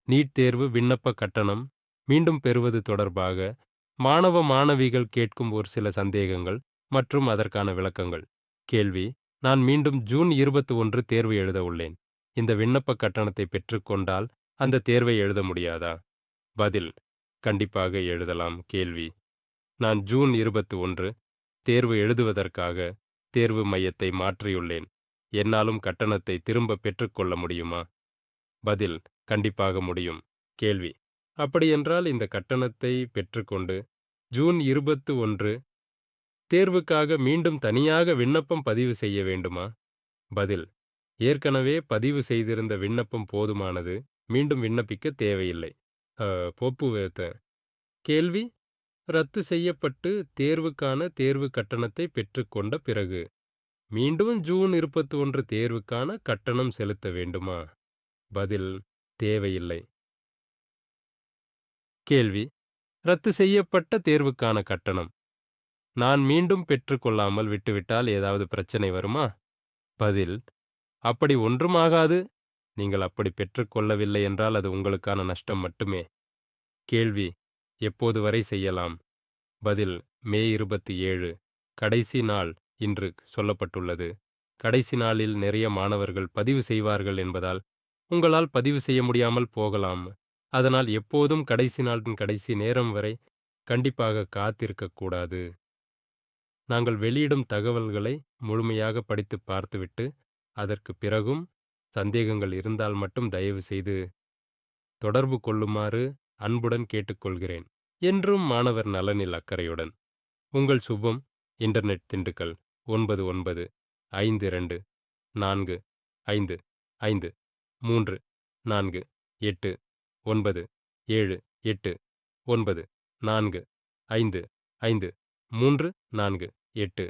NEET தேர்வு விண்ணப்ப கட்டணம் மீண்டும் பெறுவது தொடர்பாக மாணவ மாணவிகள் கேட்கும் ஒரு சில சந்தேகங்கள் மற்றும் அதற்கான விளக்கங்கள். கேள்வி: நான் மீண்டும் ஜூன் 21 தேர்வு எழுத உள்ளேன். இந்த விண்ணப்ப கட்டணத்தை பெற்றுக்கொண்டால் அந்த தேர்வை எழுத முடியாதா? பதில்: கண்டிப்பாக எழுதலாம். கேள்வி: நான் ஜூன் 21 தேர்வு எழுதுவதற்காக தேர்வு மையத்தை மாற்றியுள்ளேன். என்னாலும் கட்டணத்தை திரும்ப பெற்றுக்கொள்ள முடியுமா? பதில்: கண்டிப்பாக முடியும். கேள்வி: அப்படியென்றால் இந்த கட்டணத்தை பெற்றுக்கொண்டு ஜூன் 21 தேர்வுக்காக மீண்டும் தனியாக விண்ணப்பம் பதிவு செய்ய வேண்டுமா? பதில்: ஏற்கனவே பதிவு செய்திருந்த விண்ணப்பம் போதுமானது. மீண்டும் விண்ணப்பிக்க தேவையில்லை. போப்புவேத்த. கேள்வி: ரத்து செய்யப்பட்டு தேர்வுக்கான தேர்வு கட்டணத்தை பெற்றுக்கொண்ட பிறகு மீண்டும் ஜூன் 21 தேர்வுக்கான கட்டணம் செலுத்த வேண்டுமா? பதில்: தேவையில்லை. கேள்வி: ரத்து செய்யப்பட்ட தேர்வுக்கான கட்டணம் நான் மீண்டும் பெற்றுக்கொள்ளாமல் விட்டுவிட்டால் ஏதாவது பிரச்சனை வருமா? பதில்: அப்படி ஒன்றும் ஆகாது. நீங்கள் அப்படி பெற்றுக்கொள்ளவில்லை என்றால் அது உங்களுக்கான நஷ்டம் மட்டுமே. கேள்வி: எப்போது வரை செய்யலாம்? பதில்: மே 27 கடைசி நாள் இன்று சொல்லப்பட்டுள்ளது. கடைசி நாளில் நிறைய மாணவர்கள் பதிவு செய்வார்கள் என்பதால் உங்களால் பதிவு செய்ய முடியாமல் போகலாம். அதனால் எப்போதும் கடைசி நாளின் கடைசி நேரம் வரை கண்டிப்பாக காத்திருக்கக்கூடாது. நாங்கள் வெளியிடும் தகவல்களை முழுமையாக படித்து பார்த்துவிட்டு அதற்கு பிறகும் சந்தேகங்கள் இருந்தால் மட்டும் தயவு செய்து தொடர்பு கொள்ளுமாறு அன்புடன் கேட்டுக்கொள்கிறேன். என்றும் மாணவர் நலனில் அக்கறையுடன் உங்கள் சுபம். இன்டர்நெட் திண்டுக்கல் 99 52 4 5 5 3 4 8 9 7 8 9 4 5 5 3 4 8